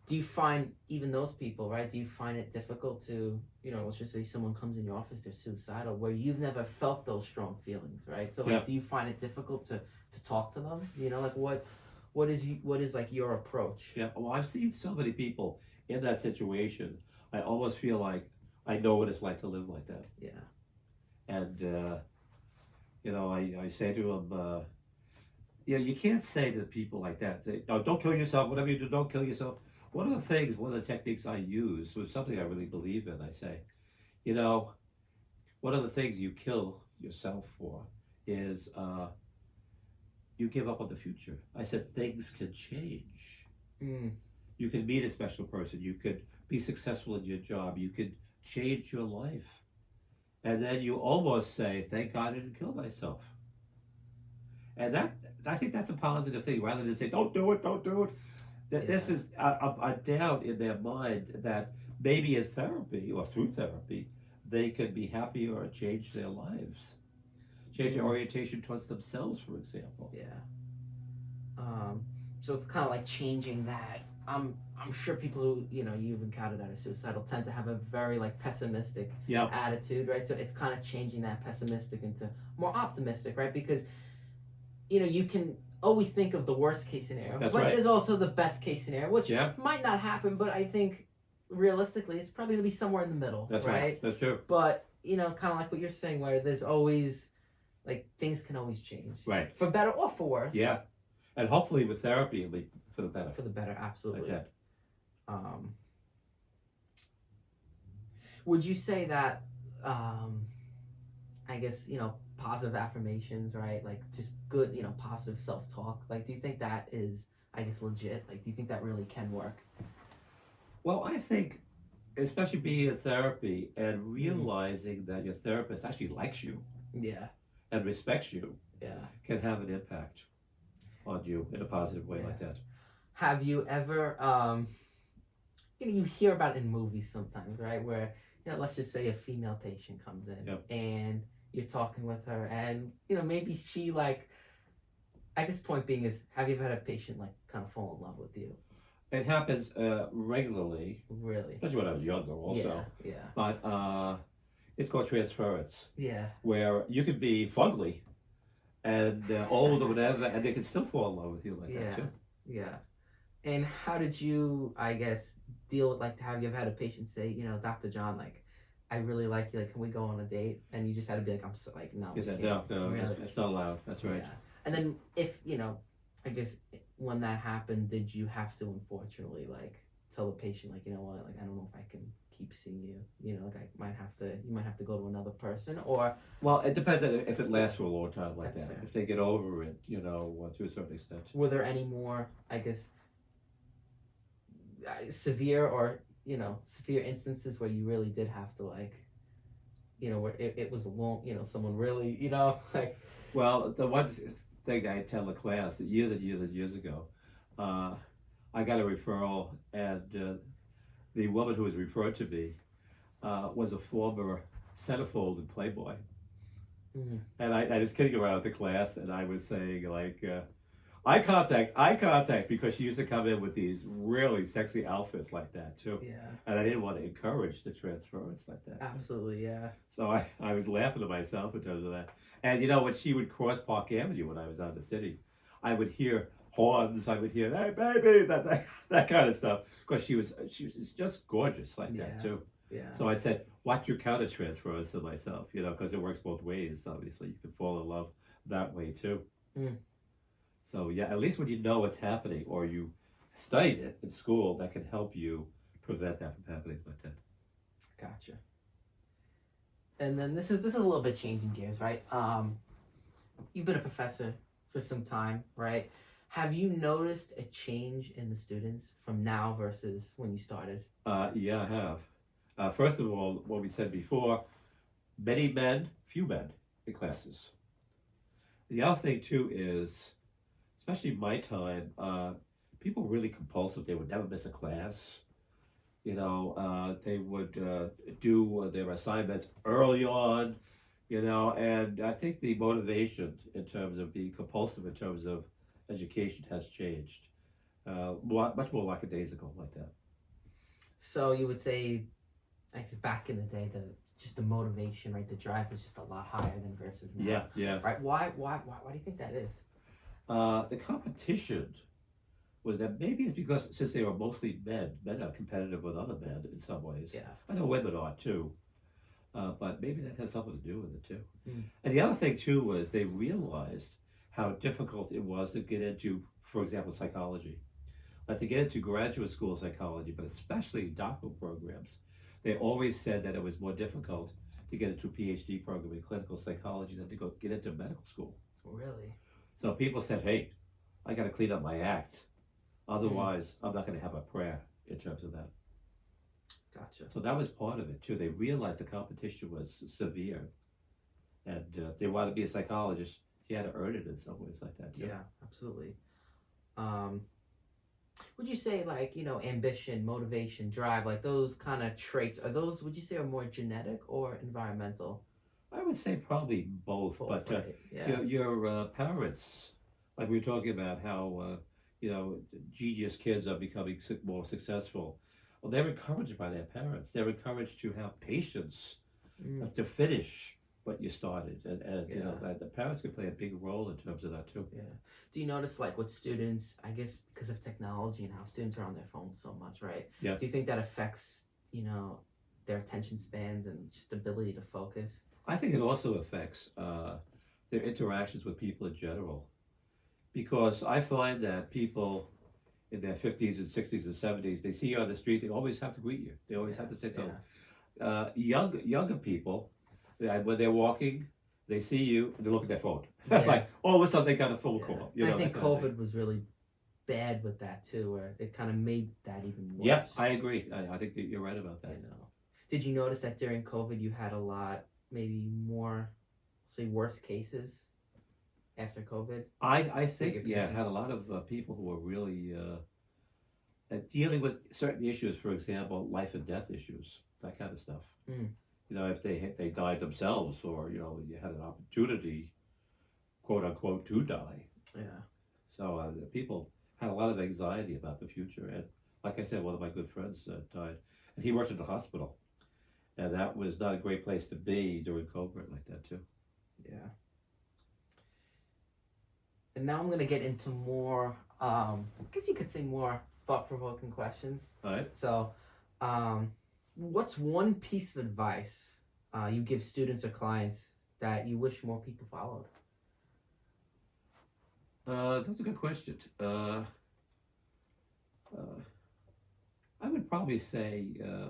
Do you find even those people, right? Do you find it difficult to, you know, let's just say someone comes in your office, they're suicidal, where you've never felt those strong feelings, right? So, like, do you find it difficult to talk to them? You know, like what is like your approach? Yeah, well, I've seen so many people in that situation. I almost feel like I know what it's like to live like that. Yeah. And you know, I say to them, you know, you can't say to people like that, say, "No, don't kill yourself. Whatever you do, don't kill yourself." One of the techniques I use was something I really believe in. I say, you know, one of the things you kill yourself for is you give up on the future. I said things can change. You can meet a special person. You could be successful in your job. You could change your life. And then you almost say, thank God I didn't kill myself. And I think that's a positive thing, rather than say, don't do it, don't do it. This is a doubt in their mind that maybe in therapy or through therapy, they could be happier or change their lives. Change their orientation towards themselves, for example. Yeah. So it's kind of like changing that. I'm sure people who, you know, you've encountered that are suicidal tend to have a very like pessimistic attitude, right? So it's kind of changing that pessimistic into more optimistic, right? Because, you know, you can always think of the worst case scenario, but there's also the best case scenario, which might not happen, but I think realistically it's probably gonna be somewhere in the middle. That's right. That's true. But, you know, kind of like what you're saying, where there's always like things can always change, right? For better or for worse. Yeah, and hopefully with therapy it'll be for the better. For the better, absolutely. Like that. Would you say that? I guess, you know, positive affirmations, right? Like just good, you know, positive self-talk. Like, do you think that is, I guess, legit? Like, do you think that really can work? Well, I think, especially being in therapy and realizing that your therapist actually likes you, and respects you, can have an impact on you in a positive way like that. Have you ever, you know, you hear about it in movies sometimes, right? Where, you know, let's just say a female patient comes in and you're talking with her and, you know, maybe she like, I guess point being is, have you ever had a patient like kind of fall in love with you? It happens regularly. Really? Especially when I was younger also. Yeah. But it's called transference. Yeah. Where you could be fugly and old or whatever, and they can still fall in love with you like that too. Yeah. And how did you, I guess, deal with like, have you ever had a patient say, Dr. John, like, I really like you, like, can we go on a date? And you just had to be like, I'm so, like, no, He we said, can't. no, Really? it's not allowed. That's right. Yeah. And then if, I guess when that happened, did you have to unfortunately, like, tell the patient, like, you know what, like, I don't know if I can keep seeing you, like, you might have to go to another person, or. Well, it depends on if it lasts for a long time like That's that. fair. If they get over it, to a certain extent. Were there any more, I guess, severe or severe instances where you really did have to, like, where it was a long, someone really, like. Well, the one thing I tell the class that years and years and years ago, I got a referral, and the woman who was referred to me was a former centerfold in Playboy. Mm-hmm. And I was kidding around with the class, and I was saying, like, eye contact, because she used to come in with these really sexy outfits like that, too. Yeah. And I didn't want to encourage the transference like that. Absolutely, yeah. So I was laughing to myself in terms of that. And when she would cross Park Avenue when I was out in the city, I would hear horns, I would hear, hey, baby, that kind of stuff. Because she was just gorgeous like that, too. Yeah. So I said, watch your counter transference to myself, because it works both ways, obviously. You can fall in love that way, too. Mm. So, yeah, at least when you know what's happening or you studied it in school, that can help you prevent that from happening like that. Gotcha. And then this is a little bit changing gears, right? You've been a professor for some time, right? Have you noticed a change in the students from now versus when you started? Yeah, I have. First of all, what we said before, many men, few men in classes. The other thing, too, is, especially my time, people were really compulsive. They would never miss a class. They would do their assignments early on, and I think the motivation in terms of being compulsive in terms of education has changed. Much more lackadaisical like that. So you would say, I guess back in the day, the motivation, right, the drive was just a lot higher than versus now. Yeah. Right? Why do you think that is? The competition was that maybe it's because since they were mostly men are competitive with other men in some ways. Yeah. I know women are too, but maybe that has something to do with it too. Mm. And the other thing too was they realized how difficult it was to get into, for example, psychology. Like to get into graduate school psychology, but especially doctoral programs. They always said that it was more difficult to get into a PhD program in clinical psychology than to go get into medical school. Really? So people said, hey, I got to clean up my act. Otherwise, I'm not going to have a prayer in terms of that. Gotcha. So that was part of it, too. They realized the competition was severe. And they wanted to be a psychologist. You had to earn it in some ways like that, too. Yeah, absolutely. Would you say, like, ambition, motivation, drive, like those kind of traits, would you say, are more genetic or environmental? I would say probably both. But right? Yeah. your parents, like we were talking about how, genius kids are becoming more successful. Well, they're encouraged by their parents. They're encouraged to have patience to finish what you started. And the parents can play a big role in terms of that, too. Yeah. Do you notice, like, with students, I guess because of technology and how students are on their phones so much, right? Yeah. Do you think that affects, their attention spans and just ability to focus? I think it also affects their interactions with people in general. Because I find that people in their 50s and 60s and 70s, they see you on the street, they always have to greet you. They always have to say something. Younger people, when they're walking, they see you and they look at their phone. Like all of a sudden they got a phone call. I think COVID was really bad with that too, where it kind of made that even worse. Yeah, I agree. I think that you're right about that. Did you notice that during COVID you had a lot, maybe more, say, worse cases after COVID? I think, had a lot of people who were really dealing with certain issues, for example, life and death issues, that kind of stuff. If they died themselves, or you had an opportunity, quote unquote, to die. Yeah. So the people had a lot of anxiety about the future, and like I said, one of my good friends died, and he worked in the hospital, and that was not a great place to be during COVID like that too. Yeah. And now I'm going to get into more, I guess you could say more thought-provoking questions. All right. So, what's one piece of advice you give students or clients that you wish more people followed? That's a good question. I would probably say,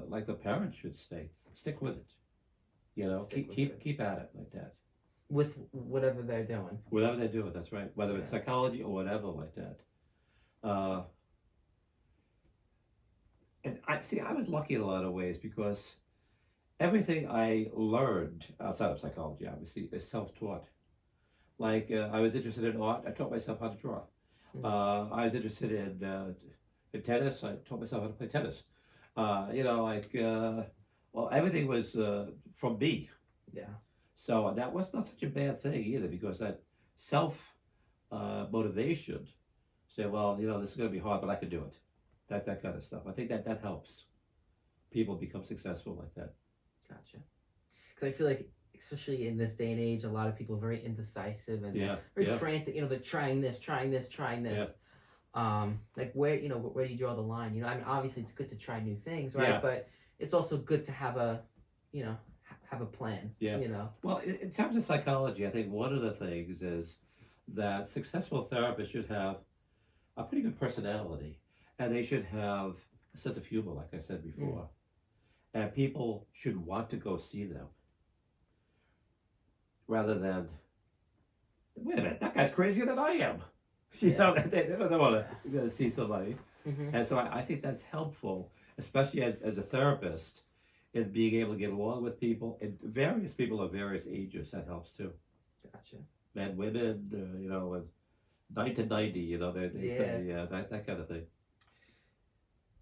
like the parents should say, stick with it. You know, keep at it like that. With whatever they're doing. Whatever they're doing, that's right. Whether it's psychology or whatever like that. And I was lucky in a lot of ways because everything I learned outside of psychology, obviously, is self-taught. Like I was interested in art, I taught myself how to draw. I was interested in tennis, I taught myself how to play tennis. Well, everything was from me. Yeah. So that was not such a bad thing either, because that self motivation, say, well, this is going to be hard, but I can do it. That kind of stuff. I think that helps people become successful like that. Gotcha. Because I feel like, especially in this day and age, a lot of people are very indecisive and very frantic. They're trying this. Like where do you draw the line? I mean, obviously it's good to try new things, right? Yeah. But it's also good to have a plan. Yeah. Well, in terms of psychology, I think one of the things is that successful therapists should have a pretty good personality, and they should have a sense of humor, like I said before. And people should want to go see them rather than, wait a minute, that guy's crazier than I am. They don't want to see somebody. And so I think that's helpful, especially as a therapist, in being able to get along with people, and various people of various ages. That helps too. Gotcha. Men, women, and 9 to 90, they say, that kind of thing.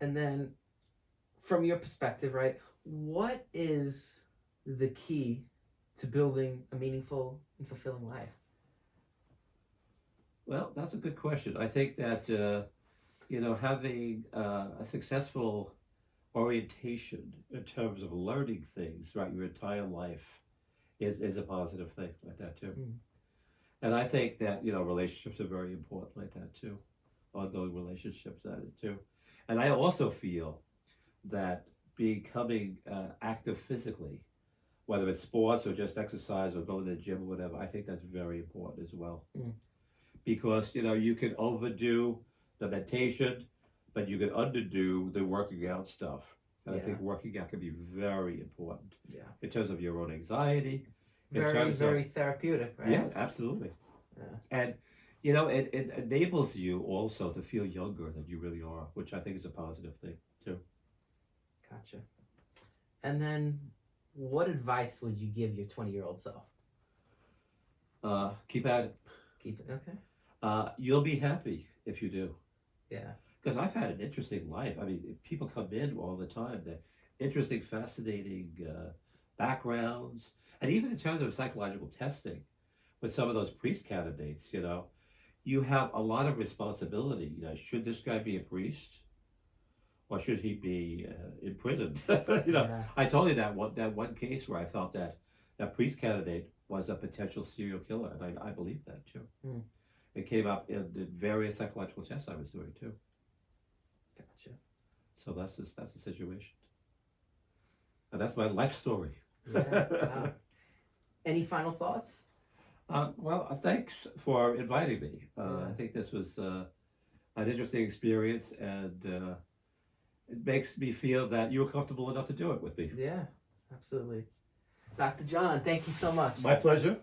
And then, from your perspective, right, what is the key to building a meaningful and fulfilling life? Well, that's a good question. I think that, having a successful orientation in terms of learning things throughout your entire life is a positive thing like that too. And I think that, relationships are very important like that too. Ongoing relationships too. And I also feel that becoming active physically, whether it's sports or just exercise or going to the gym or whatever, I think that's very important as well. Because, you can overdo the meditation, but you can underdo the working out stuff. And I think working out can be very important in terms of your own anxiety. Very therapeutic, right? Yeah, absolutely. And, it enables you also to feel younger than you really are, which I think is a positive thing too. Gotcha. And then what advice would you give your 20-year-old self? Keep at it. Keep it, okay. You'll be happy if you do. Yeah. Because I've had an interesting life. I mean, people come in all the time. They're interesting, fascinating backgrounds. And even in terms of psychological testing, with some of those priest candidates, you have a lot of responsibility. Should this guy be a priest? Or should he be imprisoned? I told you that one case where I felt that priest candidate was a potential serial killer. And I believe that too. It came up in the various psychological tests I was doing too. Gotcha. So that's the situation. And that's my life story. Wow. Any final thoughts? Well, thanks for inviting me. I think this was an interesting experience, and it makes me feel that you were comfortable enough to do it with me. Yeah, absolutely. Dr. John, thank you so much. My pleasure.